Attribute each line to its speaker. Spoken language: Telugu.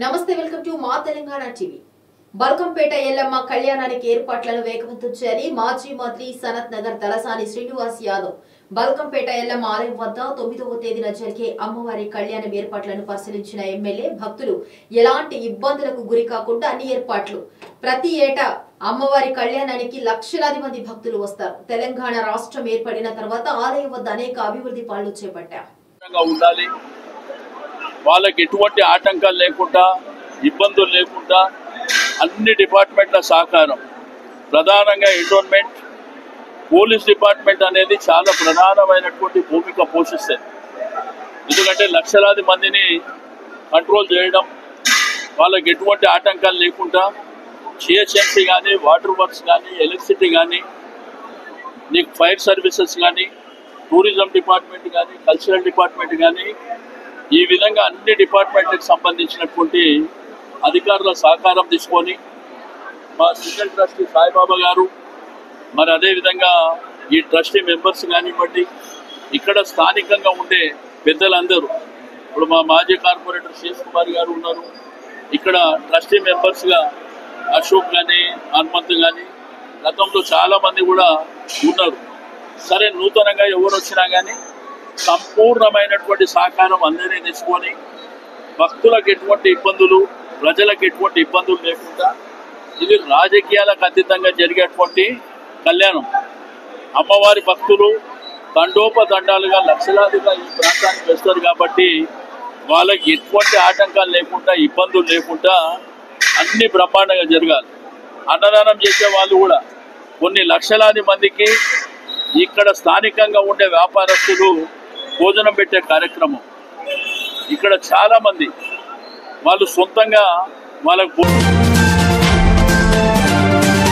Speaker 1: నమస్తే, వెల్కమ్ టు మా తెలంగాణ టీవీ. బల్కంపేట ఎల్లమ్మ కళ్యాణానికి ఏర్పాట్లను వేగవంతం చేయాలి. మాజీ మంత్రి సనత్ నగర్ తలసాని శ్రీనివాస్ యాదవ్ బల్కంపేట ఎల్లమ్మ ఆలయం వద్ద 9వ తేదీన జరిగే అమ్మవారి కళ్యాణం ఏర్పాట్లను పరిశీలించిన ఎమ్మెల్యే భక్తులు ఎలాంటి ఇబ్బందులకు గురి కాకుండా అన్ని ఏర్పాట్లు. ప్రతి ఏటా అమ్మవారి కళ్యాణానికి లక్షలాది మంది భక్తులు వస్తారు. తెలంగాణ రాష్ట్రం ఏర్పడిన తర్వాత ఆలయం వద్ద అనేక అభివృద్ధి పనులు చేపట్టారు.
Speaker 2: వాళ్ళకి ఎటువంటి ఆటంకాలు లేకుండా, ఇబ్బందులు లేకుండా అన్ని డిపార్ట్మెంట్ల సహకారం, ప్రధానంగా ఎండోన్మెంట్, పోలీస్ డిపార్ట్మెంట్ అనేది చాలా ప్రధానమైనటువంటి భూమిక పోషిస్తుంది. ఎందుకంటే లక్షలాది మందిని కంట్రోల్ చేయడం, వాళ్ళకి ఎటువంటి ఆటంకాలు లేకుండా జిహెచ్ఎంసీ కానీ, వాటర్ వర్క్స్ కానీ, ఎలక్ట్రిసిటీ కానీ, నీకు ఫైర్ సర్వీసెస్ కానీ, టూరిజం డిపార్ట్మెంట్ కానీ, కల్చరల్ డిపార్ట్మెంట్ కానీ, ఈ విధంగా అన్ని డిపార్ట్మెంట్లకు సంబంధించినటువంటి అధికారుల సహకారం తీసుకొని మా స్పెషల్ ట్రస్టీ సాయిబాబా గారు, మరి అదేవిధంగా ఈ ట్రస్టీ మెంబర్స్ కానివ్వండి, ఇక్కడ స్థానికంగా ఉండే పెద్దలందరూ, ఇప్పుడు మా మాజీ కార్పొరేటర్ శేష్ కుమార్ గారు ఉన్నారు, ఇక్కడ ట్రస్టీ మెంబర్స్గా అశోక్ కానీ, హనుమంత్ కానీ, గతంలో చాలామంది కూడా ఉన్నారు. సరే, నూతనంగా ఎవరు వచ్చినా కానీ సంపూర్ణమైనటువంటి సహకారం అందరినీ తీసుకొని భక్తులకు ఎటువంటి ఇబ్బందులు, ప్రజలకు ఎటువంటి ఇబ్బందులు లేకుండా ఇది రాజకీయాలకు అతీతంగా జరిగేటువంటి కళ్యాణం. అమ్మవారి భక్తులు దండోపదండాలుగా లక్షలాదిగా ఈ ప్రాంతానికి వస్తారు కాబట్టి వాళ్ళకి ఎటువంటి ఆటంకాలు లేకుండా, ఇబ్బందులు లేకుండా అన్ని బ్రహ్మాండంగా జరగాలి. అన్నదానం చేసే వాళ్ళు కూడా కొన్ని లక్షలాది మందికి ఇక్కడ స్థానికంగా ఉండే వ్యాపారస్తులు భోజనం పెట్టే కార్యక్రమం. ఇక్కడ చాలామంది వాళ్ళు సొంతంగా వాళ్ళకు